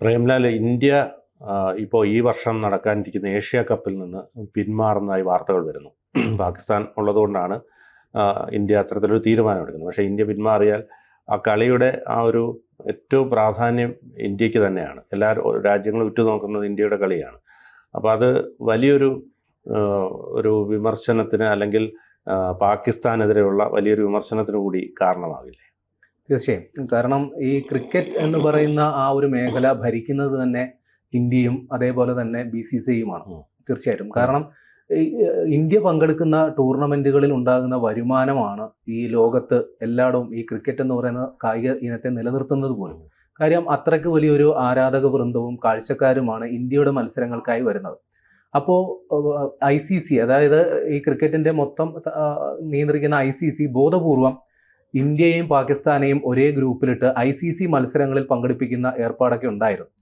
Premlal, India ഇപ്പോൾ ഈ വർഷം നടക്കാനിരിക്കുന്ന ഏഷ്യ കപ്പിൽ നിന്ന് പിന്മാറുന്നതായി വാർത്തകൾ വരുന്നു. പാകിസ്ഥാൻ ഉള്ളതുകൊണ്ടാണ് ഇന്ത്യ അത്തരത്തിലൊരു തീരുമാനമെടുക്കുന്നത്. പക്ഷേ ഇന്ത്യ പിന്മാറിയാൽ ആ കളിയുടെ ആ ഒരു ഏറ്റവും പ്രാധാന്യം ഇന്ത്യക്ക് തന്നെയാണ്. എല്ലാ രാജ്യങ്ങളും ഉറ്റുനോക്കുന്നത് ഇന്ത്യയുടെ കളിയാണ്. അപ്പോൾ അത് വലിയൊരു വിമർശനത്തിന്, അല്ലെങ്കിൽ പാകിസ്ഥാനെതിരെയുള്ള വലിയൊരു വിമർശനത്തിന് കൂടി കാരണമാകില്ലേ? തീർച്ചയായും. കാരണം ഈ ക്രിക്കറ്റ് എന്ന് പറയുന്ന ആ ഒരു മേഖല ഭരിക്കുന്നത് തന്നെ ഇന്ത്യയും അതേപോലെ തന്നെ BCCIയുമാണ്. തീർച്ചയായിട്ടും. കാരണം ഇന്ത്യ പങ്കെടുക്കുന്ന ടൂർണമെന്റുകളിൽ ഉണ്ടാകുന്ന വരുമാനമാണ് ഈ ലോകത്ത് എല്ലായിടവും ഈ ക്രിക്കറ്റ് എന്ന് പറയുന്ന കായിക ഇനത്തെ നിലനിർത്തുന്നത് പോലും. കാര്യം അത്രയ്ക്ക് വലിയൊരു ആരാധക വൃന്ദവും കാഴ്ചക്കാരുമാണ് ഇന്ത്യയുടെ മത്സരങ്ങൾക്കായി വരുന്നത്. അപ്പോൾ ICC, അതായത് ഈ ക്രിക്കറ്റിന്റെ മൊത്തം നിയന്ത്രിക്കുന്ന ICC ബോധപൂർവം ഇന്ത്യയെയും പാകിസ്ഥാനെയും ഒരേ ഗ്രൂപ്പിലിട്ട് ICC മത്സരങ്ങളിൽ പങ്കെടുപ്പിക്കുന്ന ഏർപ്പാടൊക്കെ ഉണ്ടായിരുന്നു.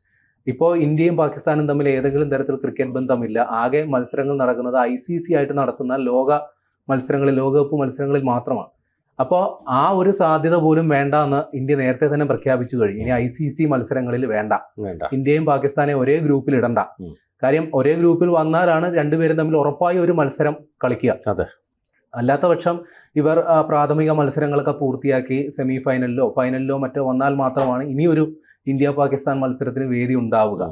ഇപ്പോൾ ഇന്ത്യയും പാകിസ്ഥാനും തമ്മിൽ ഏതെങ്കിലും തരത്തിൽ ക്രിക്കറ്റ് ബന്ധമില്ല. ആകെ മത്സരങ്ങൾ നടക്കുന്നത് ICC ആയിട്ട് നടത്തുന്ന ലോകകപ്പ് മത്സരങ്ങളിൽ മാത്രമാണ്. അപ്പോൾ ആ ഒരു സാധ്യത പോലും വേണ്ട എന്ന് ഇന്ത്യ നേരത്തെ തന്നെ പ്രഖ്യാപിച്ചു കഴിഞ്ഞു. ഇനി ICC മത്സരങ്ങളിൽ വേണ്ട, ഇന്ത്യയും പാകിസ്ഥാനെയും ഒരേ ഗ്രൂപ്പിൽ ഇടണ്ട. കാര്യം ഒരേ ഗ്രൂപ്പിൽ വന്നാലാണ് രണ്ടുപേരും തമ്മിൽ ഉറപ്പായി ഒരു മത്സരം കളിക്കുക. അല്ലാത്ത പക്ഷം ഇവർ പ്രാഥമിക മത്സരങ്ങളൊക്കെ പൂർത്തിയാക്കി സെമി ഫൈനലിലോ മറ്റോ വന്നാൽ മാത്രമാണ് ഇനിയൊരു ഇന്ത്യ പാകിസ്ഥാൻ മത്സരത്തിന് വേദി ഉണ്ടാവുക.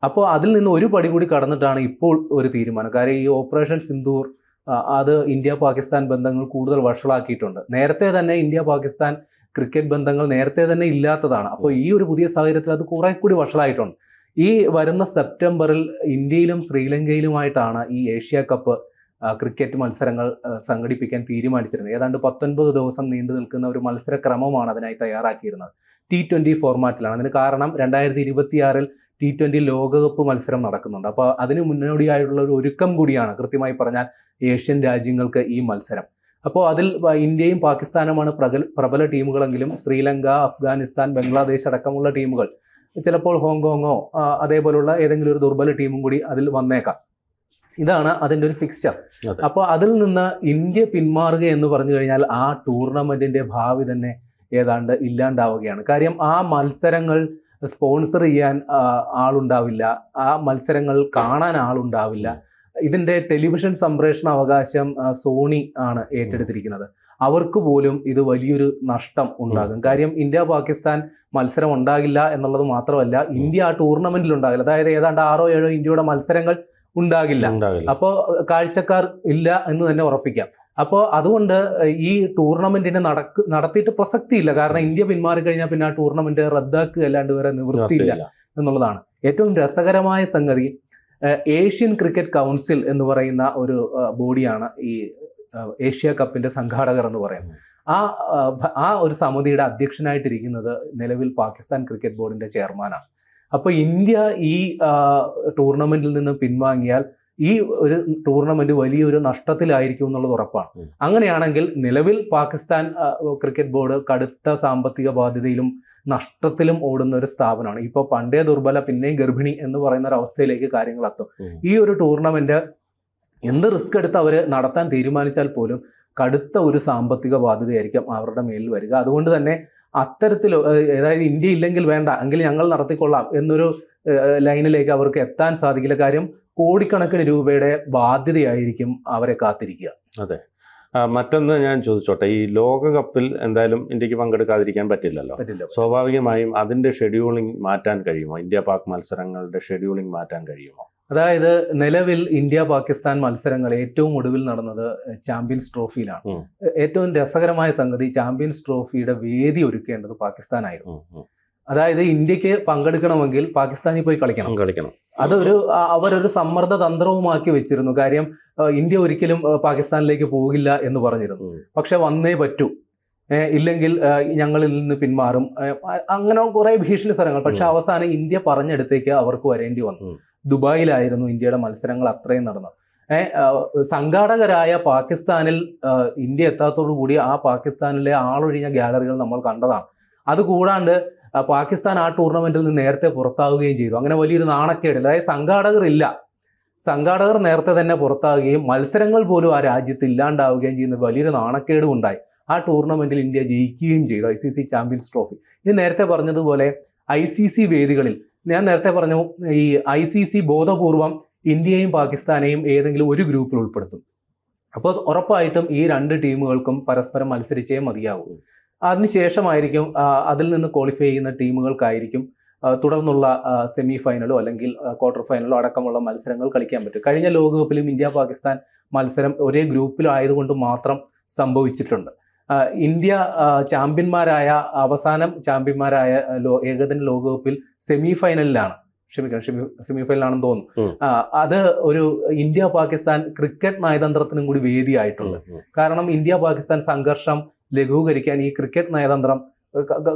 അപ്പോൾ അതിൽ നിന്ന് ഒരു പടി കൂടി കടന്നിട്ടാണ് ഇപ്പോൾ ഒരു തീരുമാനം. കാര്യം ഈ ഓപ്പറേഷൻ സിന്ദൂർ അത് ഇന്ത്യ പാകിസ്ഥാൻ ബന്ധങ്ങൾ കൂടുതൽ വഷളാക്കിയിട്ടുണ്ട്. നേരത്തെ തന്നെ ഇന്ത്യ പാകിസ്ഥാൻ ക്രിക്കറ്റ് ബന്ധങ്ങൾ നേരത്തെ തന്നെ ഇല്ലാത്തതാണ്. അപ്പോൾ ഈ ഒരു പുതിയ സാഹചര്യത്തിൽ അത് കുറെ കൂടി വഷളായിട്ടുണ്ട്. ഈ വരുന്ന സെപ്റ്റംബറിൽ ഇന്ത്യയിലും ശ്രീലങ്കയിലുമായിട്ടാണ് ഈ ഏഷ്യ കപ്പ് ക്രിക്കറ്റ് മത്സരങ്ങൾ സംഘടിപ്പിക്കാൻ തീരുമാനിച്ചിരുന്നത്. ഏതാണ്ട് 19 ദിവസം നീണ്ടു നിൽക്കുന്ന ഒരു മത്സരക്രമമാണ് അതിനായി തയ്യാറാക്കിയിരുന്നത്. T20 ഫോർമാറ്റിലാണ്. അതിന് കാരണം 2026 T20 ലോകകപ്പ് മത്സരം നടക്കുന്നുണ്ട്. അപ്പോൾ അതിന് മുന്നോടിയായിട്ടുള്ള ഒരു ഒരുക്കം കൂടിയാണ് കൃത്യമായി പറഞ്ഞാൽ ഏഷ്യൻ രാജ്യങ്ങൾക്ക് ഈ മത്സരം. അപ്പോൾ അതിൽ ഇന്ത്യയും പാകിസ്ഥാനുമാണ് പ്രബല ടീമുകളെങ്കിലും ശ്രീലങ്ക, അഫ്ഗാനിസ്ഥാൻ, ബംഗ്ലാദേശ് അടക്കമുള്ള ടീമുകൾ, ചിലപ്പോൾ ഹോങ്കോങ്ങോ അതേപോലുള്ള ഏതെങ്കിലും ഒരു ദുർബല ടീമും കൂടി അതിൽ വന്നേക്കാം. ഇതാണ് അതിൻ്റെ ഒരു ഫിക്സ്ചർ. അപ്പോൾ അതിൽ നിന്ന് ഇന്ത്യ പിന്മാറുക എന്ന് പറഞ്ഞു കഴിഞ്ഞാൽ ആ ടൂർണമെന്റിന്റെ ഭാവി തന്നെ ഏതാണ്ട് ഇല്ലാണ്ടാവുകയാണ്. കാര്യം ആ മത്സരങ്ങൾ സ്പോൺസർ ചെയ്യാൻ ആളുണ്ടാവില്ല, ആ മത്സരങ്ങൾ കാണാൻ ആളുണ്ടാവില്ല. ഇതിന്റെ ടെലിവിഷൻ സംപ്രേഷണ അവകാശം സോണി ആണ് ഏറ്റെടുത്തിരിക്കുന്നത്. അവർക്ക് പോലും ഇത് വലിയൊരു നഷ്ടം ഉണ്ടാകും. കാര്യം ഇന്ത്യ പാകിസ്ഥാൻ മത്സരം ഉണ്ടാകില്ല എന്നുള്ളത് മാത്രമല്ല, ഇന്ത്യ ആ ടൂർണമെന്റിൽ ഉണ്ടാകില്ല. അതായത് ഏതാണ്ട് 6-7 ഇന്ത്യയുടെ മത്സരങ്ങൾ ഉണ്ടാകില്ല. അപ്പോൾ കാഴ്ചക്കാർ ഇല്ല എന്ന് തന്നെ ഉറപ്പിക്കാം. അപ്പോൾ അതുകൊണ്ട് ഈ ടൂർണമെന്റിനെ നടത്തിയിട്ട് പ്രസക്തിയില്ല. കാരണം ഇന്ത്യ പിന്മാറി കഴിഞ്ഞാൽ പിന്നെ ആ ടൂർണമെന്റ് റദ്ദാക്കുക അല്ലാണ്ട് വേറെ നിവൃത്തിയില്ല എന്നുള്ളതാണ്. ഏറ്റവും രസകരമായ സംഗതി, ഏഷ്യൻ ക്രിക്കറ്റ് കൗൺസിൽ എന്ന് പറയുന്ന ഒരു ബോഡിയാണ് ഈ ഏഷ്യ കപ്പിന്റെ സംഘാടകർ എന്ന് പറയുന്നത്. ആ ഒരു സമിതിയുടെ അധ്യക്ഷനായിട്ടിരിക്കുന്നത് നിലവിൽ പാകിസ്ഥാൻ ക്രിക്കറ്റ് ബോർഡിന്റെ ചെയർമാനാണ്. അപ്പോൾ ഇന്ത്യ ഈ ടൂർണമെന്റിൽ നിന്ന് പിൻവാങ്ങിയാൽ ഈ ഒരു ടൂർണമെന്റ് വലിയൊരു നഷ്ടത്തിലായിരിക്കും എന്നുള്ളത് ഉറപ്പാണ്. അങ്ങനെയാണെങ്കിൽ നിലവിൽ പാകിസ്ഥാൻ ക്രിക്കറ്റ് ബോർഡ് കടുത്ത സാമ്പത്തിക ബാധ്യതയിലും നഷ്ടത്തിലും ഓടുന്ന ഒരു സ്ഥാപനമാണ്. ഇപ്പോൾ പണ്ടേ ദുർബല പിന്നെയും ഗർഭിണി എന്ന് പറയുന്ന ഒരു അവസ്ഥയിലേക്ക് കാര്യങ്ങൾ എത്തും. ഈ ഒരു ടൂർണമെന്റ് എന്ത് റിസ്ക് എടുത്ത് അവർ നടത്താൻ തീരുമാനിച്ചാൽ പോലും കടുത്ത ഒരു സാമ്പത്തിക ബാധ്യതയായിരിക്കും അവരുടെ മേലിൽ വരിക. അതുകൊണ്ട് തന്നെ അത്തരത്തിൽ, അതായത് ഇന്ത്യ ഇല്ലെങ്കിൽ വേണ്ട, എങ്കിൽ ഞങ്ങൾ നടത്തിക്കൊള്ളാം എന്നൊരു ലൈനിലേക്ക് അവർക്ക് എത്താൻ സാധിക്കില്ല. കാര്യം കോടിക്കണക്കിന് രൂപയുടെ ബാധ്യതയായിരിക്കും അവരെ കാത്തിരിക്കുക. അതെ. മറ്റൊന്ന് ഞാൻ ചോദിച്ചോട്ടെ, ഈ ലോകകപ്പിൽ എന്തായാലും ഇന്ത്യക്ക് പങ്കെടുക്കാതിരിക്കാൻ പറ്റില്ലല്ലോ. സ്വാഭാവികമായും അതിന്റെ ഷെഡ്യൂളിംഗ് മാറ്റാൻ കഴിയുമോ? ഇന്ത്യ പാക് മത്സരങ്ങളുടെ ഷെഡ്യൂളിംഗ് മാറ്റാൻ കഴിയുമോ? അതായത് നിലവിൽ ഇന്ത്യ പാകിസ്ഥാൻ മത്സരങ്ങൾ ഏറ്റവും ഒടുവിൽ നടന്നത് ചാമ്പ്യൻസ് ട്രോഫിയിലാണ്. ഏറ്റവും രസകരമായ സംഗതി, ചാമ്പ്യൻസ് ട്രോഫിയുടെ വേദി ഒരുക്കേണ്ടത് പാകിസ്ഥാനായിരുന്നു. അതായത് ഇന്ത്യക്ക് പങ്കെടുക്കണമെങ്കിൽ പാകിസ്ഥാനിൽ പോയി കളിക്കണം. അതൊരു അവരൊരു സമ്മർദ്ദ തന്ത്രവുമാക്കി വെച്ചിരുന്നു. കാര്യം ഇന്ത്യ ഒരിക്കലും പാകിസ്ഥാനിലേക്ക് പോകില്ല എന്ന് പറഞ്ഞിരുന്നു. പക്ഷെ വന്നേ പറ്റൂ, ഇല്ലെങ്കിൽ ഞങ്ങളിൽ നിന്ന് പിന്മാറും, അങ്ങനെ കുറെ ഭീഷണി സ്വരങ്ങൾ. പക്ഷെ അവസാനം ഇന്ത്യ പറഞ്ഞെടുത്തേക്ക് അവർക്ക് വരേണ്ടി വന്നു. ദുബായിലായിരുന്നു ഇന്ത്യയുടെ മത്സരങ്ങൾ അത്രയും നടന്നത്. സംഘാടകരായ പാകിസ്ഥാനിൽ ഇന്ത്യ എത്താത്തോടു കൂടി ആ പാകിസ്ഥാനിലെ ആളൊഴിഞ്ഞ ഗാലറികൾ നമ്മൾ കണ്ടതാണ്. അതുകൂടാണ്ട് പാകിസ്ഥാൻ ആ ടൂർണമെന്റിൽ നിന്ന് നേരത്തെ പുറത്താവുകയും ചെയ്തു. അങ്ങനെ വലിയൊരു നാണക്കേട്, അതായത് സംഘാടകർ നേരത്തെ തന്നെ പുറത്താവുകയും മത്സരങ്ങൾ പോലും ആ രാജ്യത്ത് ഇല്ലാണ്ടാവുകയും ചെയ്യുന്ന വലിയൊരു നാണക്കേടും ഉണ്ടായി. ആ ടൂർണമെന്റിൽ ഇന്ത്യ ജയിക്കുകയും ചെയ്തു, ICC ചാമ്പ്യൻസ് ട്രോഫി. ഇത് നേരത്തെ പറഞ്ഞതുപോലെ ICC വേദികളിൽ ഞാൻ നേരത്തെ പറഞ്ഞു ഈ ICC ബോധപൂർവം ഇന്ത്യയും പാകിസ്ഥാനെയും ഏതെങ്കിലും ഒരു ഗ്രൂപ്പിൽ ഉൾപ്പെടുത്തും. അപ്പോൾ ഉറപ്പായിട്ടും ഈ രണ്ട് ടീമുകൾക്കും പരസ്പരം മത്സരിച്ചേ മതിയാവും. അതിനുശേഷമായിരിക്കും അതിൽ നിന്ന് ക്വാളിഫൈ ചെയ്യുന്ന ടീമുകൾക്കായിരിക്കും തുടർന്നുള്ള സെമി ഫൈനലോ അല്ലെങ്കിൽ ക്വാർട്ടർ ഫൈനലോ അടക്കമുള്ള മത്സരങ്ങൾ കളിക്കാൻ പറ്റും. കഴിഞ്ഞ ലോകകപ്പിലും ഇന്ത്യ പാകിസ്ഥാൻ മത്സരം ഒരേ ഗ്രൂപ്പിലായതുകൊണ്ട് മാത്രം സംഭവിച്ചിട്ടുണ്ട്. ഇന്ത്യ അവസാനം ചാമ്പ്യന്മാരായ ഏകദിന ലോകകപ്പിൽ സെമി ഫൈനലിലാണ്, സെമി ഫൈനലാണെന്ന് തോന്നുന്നു. അത് ഒരു ഇന്ത്യ പാകിസ്ഥാൻ ക്രിക്കറ്റ് നയതന്ത്രത്തിനും കൂടി വേദിയായിട്ടുണ്ട്. കാരണം ഇന്ത്യ പാകിസ്ഥാൻ സംഘർഷം ലഘൂകരിക്കാൻ ഈ ക്രിക്കറ്റ് നയതന്ത്രം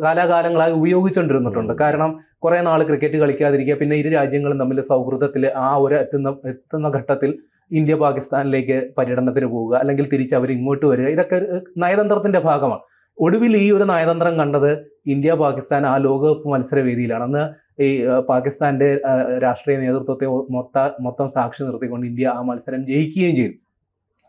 കാലാകാലങ്ങളായി ഉപയോഗിച്ചുകൊണ്ടിരുന്നിട്ടുണ്ട്. കാരണം കുറെ നാൾ ക്രിക്കറ്റ് കളിക്കാതിരിക്കുക, പിന്നെ ഇരു രാജ്യങ്ങളും തമ്മിൽ സൗഹൃദത്തിൽ ആ ഒരു എത്തുന്ന ഘട്ടത്തിൽ ഇന്ത്യ പാകിസ്ഥാനിലേക്ക് പര്യടനത്തിന് പോവുക, അല്ലെങ്കിൽ തിരിച്ച് അവർ ഇങ്ങോട്ട് വരിക, ഇതൊക്കെ നയതന്ത്രത്തിന്റെ ഭാഗമാണ്. ഒടുവിൽ ഈ ഒരു നയതന്ത്രം കണ്ടത് ഇന്ത്യ പാകിസ്ഥാൻ ആ ലോകകപ്പ് മത്സരവേദിയിലാണ്. അന്ന് ഈ പാകിസ്ഥാന്റെ രാഷ്ട്രീയ നേതൃത്വത്തെ മൊത്തം സാക്ഷി നിർത്തിക്കൊണ്ട് ഇന്ത്യ ആ മത്സരം ജയിക്കുകയും ചെയ്തു.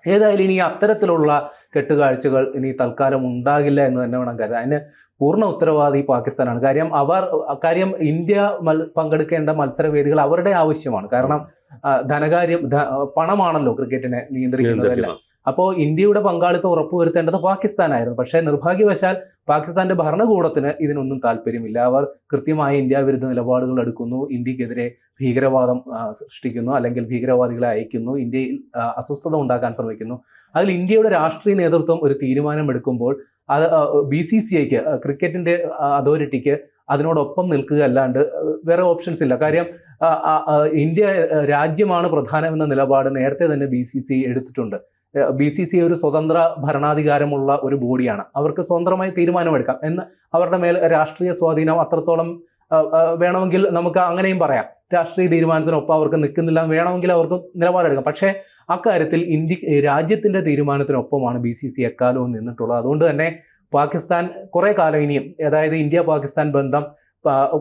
ഏതായാലും ഇനി അത്തരത്തിലുള്ള കെട്ടുകാഴ്ചകൾ ഇനി തൽക്കാലം ഉണ്ടാകില്ല എന്ന് തന്നെ വേണം കരുതാൻ. അതിന് പൂർണ്ണ ഉത്തരവാദി പാകിസ്ഥാനാണ്. കാര്യം ഇന്ത്യ പങ്കെടുക്കേണ്ട മത്സരവേദികൾ അവരുടെ ആവശ്യമാണ്. കാരണം പണമാണല്ലോ ക്രിക്കറ്റിനെ നിയന്ത്രിക്കുന്നതല്ല. അപ്പോൾ ഇന്ത്യയുടെ പങ്കാളിത്തം ഉറപ്പുവരുത്തേണ്ടത് പാകിസ്ഥാനായിരുന്നു. പക്ഷേ നിർഭാഗ്യവശാൽ പാകിസ്ഥാന്റെ ഭരണകൂടത്തിന് ഇതിനൊന്നും താല്പര്യമില്ല. അവർ കൃത്യമായി ഇന്ത്യ വിരുദ്ധ നിലപാടുകൾ എടുക്കുന്നു, ഇന്ത്യക്കെതിരെ ഭീകരവാദം സൃഷ്ടിക്കുന്നു, അല്ലെങ്കിൽ ഭീകരവാദികളെ അയക്കുന്നു, ഇന്ത്യയിൽ അസ്വസ്ഥത ഉണ്ടാക്കാൻ ശ്രമിക്കുന്നു. അതിൽ ഇന്ത്യയുടെ രാഷ്ട്രീയ നേതൃത്വം ഒരു തീരുമാനമെടുക്കുമ്പോൾ അത് BCCIക്ക്, ക്രിക്കറ്റിന്റെ അതോറിറ്റിക്ക് അതിനോടൊപ്പം നിൽക്കുക അല്ലാണ്ട് വേറെ ഓപ്ഷൻസ് ഇല്ല. കാര്യം ഇന്ത്യ രാജ്യമാണ് പ്രധാനമെന്ന നിലപാട് നേരത്തെ തന്നെ BCCI എടുത്തിട്ടുണ്ട്. BCCI ഒരു സ്വതന്ത്ര ഭരണാധികാരമുള്ള ഒരു ബോഡിയാണ്. അവർക്ക് സ്വതന്ത്രമായി തീരുമാനമെടുക്കാം. അവരുടെ മേൽ രാഷ്ട്രീയ സ്വാധീനം അത്രത്തോളം വേണമെങ്കിൽ നമുക്ക് അങ്ങനെയും പറയാം. രാഷ്ട്രീയ തീരുമാനത്തിനൊപ്പം അവർക്ക് നിൽക്കുന്നില്ല, വേണമെങ്കിൽ അവർക്ക് നിലപാടെടുക്കാം. പക്ഷേ അക്കാര്യത്തിൽ രാജ്യത്തിന്റെ തീരുമാനത്തിനൊപ്പമാണ് BCCI എക്കാലവും നിന്നിട്ടുള്ളത്. അതുകൊണ്ട് തന്നെ പാകിസ്ഥാൻ കുറെ കാലം ഇനിയും, അതായത് ഇന്ത്യ പാകിസ്ഥാൻ ബന്ധം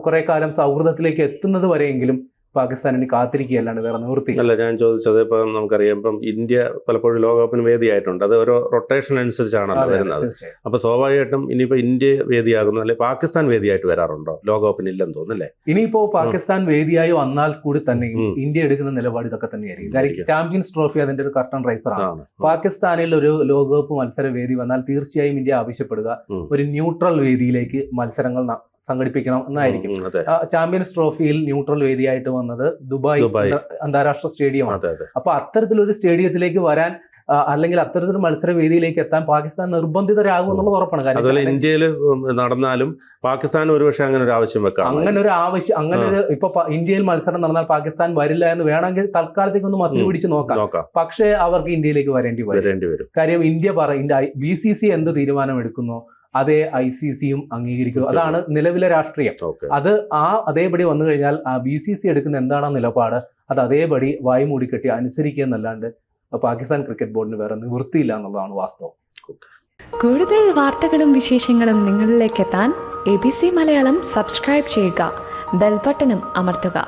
കുറെ കാലം സൗഹൃദത്തിലേക്ക് എത്തുന്നത് വരെയെങ്കിലും പാകിസ്ഥാൻ ഇനി കാത്തിരിക്കുകയല്ലാണ്ട് വേറെ നിവൃത്തി. അല്ല, ഞാൻ ചോദിച്ചത് ഇപ്പം നമുക്കറിയാം, ഇപ്പം ഇന്ത്യ പലപ്പോഴും ലോകകപ്പിന് വേദിയായിട്ടുണ്ട്. അത് ഓരോ റൊട്ടേഷൻ അനുസരിച്ചാണല്ലോ വരുന്നത്. അപ്പൊ സ്വാഭാവികമായിട്ടും ഇനിയിപ്പോ ഇന്ത്യ വേദിയാകുന്നു, അല്ലെ പാകിസ്ഥാൻ വേദിയായിട്ട് വരാറുണ്ടോ? ലോകകപ്പിന് ഇല്ലെന്ന് തോന്നുന്നല്ലേ. ഇനിയിപ്പോ പാകിസ്ഥാൻ വേദിയായി വന്നാൽ കൂടി തന്നെയും ഇന്ത്യ എടുക്കുന്ന നിലപാട് ഇതൊക്കെ തന്നെയായിരിക്കും. കാര്യം ചാമ്പ്യൻസ് ട്രോഫി അതിന്റെ ഒരു കർട്ടൺ റൈസറാണ്. പാകിസ്ഥാനിൽ ഒരു ലോകകപ്പ് മത്സര വേദി വന്നാൽ തീർച്ചയായും ഇന്ത്യ ആവശ്യപ്പെടുക ഒരു ന്യൂട്രൽ വേദിയിലേക്ക് മത്സരങ്ങൾ സംഘടിപ്പിക്കണം എന്നായിരിക്കും. ചാമ്പ്യൻസ് ട്രോഫിയിൽ ന്യൂട്രൽ വേദിയായിട്ട് വന്നത് ദുബായ് അന്താരാഷ്ട്ര സ്റ്റേഡിയമാണ്. അപ്പൊ അത്തരത്തിലൊരു സ്റ്റേഡിയത്തിലേക്ക് വരാൻ അല്ലെങ്കിൽ അത്തരത്തിലൊരു മത്സര വേദിയിലേക്ക് എത്താൻ പാകിസ്ഥാൻ നിർബന്ധിതരാകും എന്നുള്ളത് ഉറപ്പാണ്. കാര്യം ഇന്ത്യയിൽ നടന്നാലും പാകിസ്ഥാൻ ഒരുപക്ഷെ അങ്ങനെ ഒരു ആവശ്യം വെക്കാം. അങ്ങനെ ഒരു ഇപ്പൊ ഇന്ത്യയിൽ മത്സരം നടന്നാൽ പാകിസ്ഥാൻ വരില്ല എന്ന് വേണമെങ്കിൽ തൽക്കാലത്തേക്ക് ഒന്ന് മസിൽ പിടിച്ച് നോക്കാം. പക്ഷേ അവർക്ക് ഇന്ത്യയിലേക്ക് വരേണ്ടി വരും. കാര്യം BCCI എന്ത് തീരുമാനം എടുക്കുന്നോ അതേ ICCയും അംഗീകരിക്കുക. അതാണ് നിലവിലെ രാഷ്ട്രീയം. അത് അതേപടി വന്നു കഴിഞ്ഞാൽ BCCI എടുക്കുന്ന എന്താണ് നിലപാട് അത് അതേപടി വായു മൂടിക്കെട്ടി അനുസരിക്കുക എന്നല്ലാണ്ട് പാകിസ്ഥാൻ ക്രിക്കറ്റ് ബോർഡിന് വേറെ നിവൃത്തിയില്ല എന്നുള്ളതാണ് വാസ്തവം. കൂടുതൽ വാർത്തകളും വിശേഷങ്ങളും നിങ്ങളിലേക്ക് എത്താൻ ABC മലയാളം സബ്സ്ക്രൈബ് ചെയ്യുക, ബെൽ ബട്ടണും അമർത്തുക.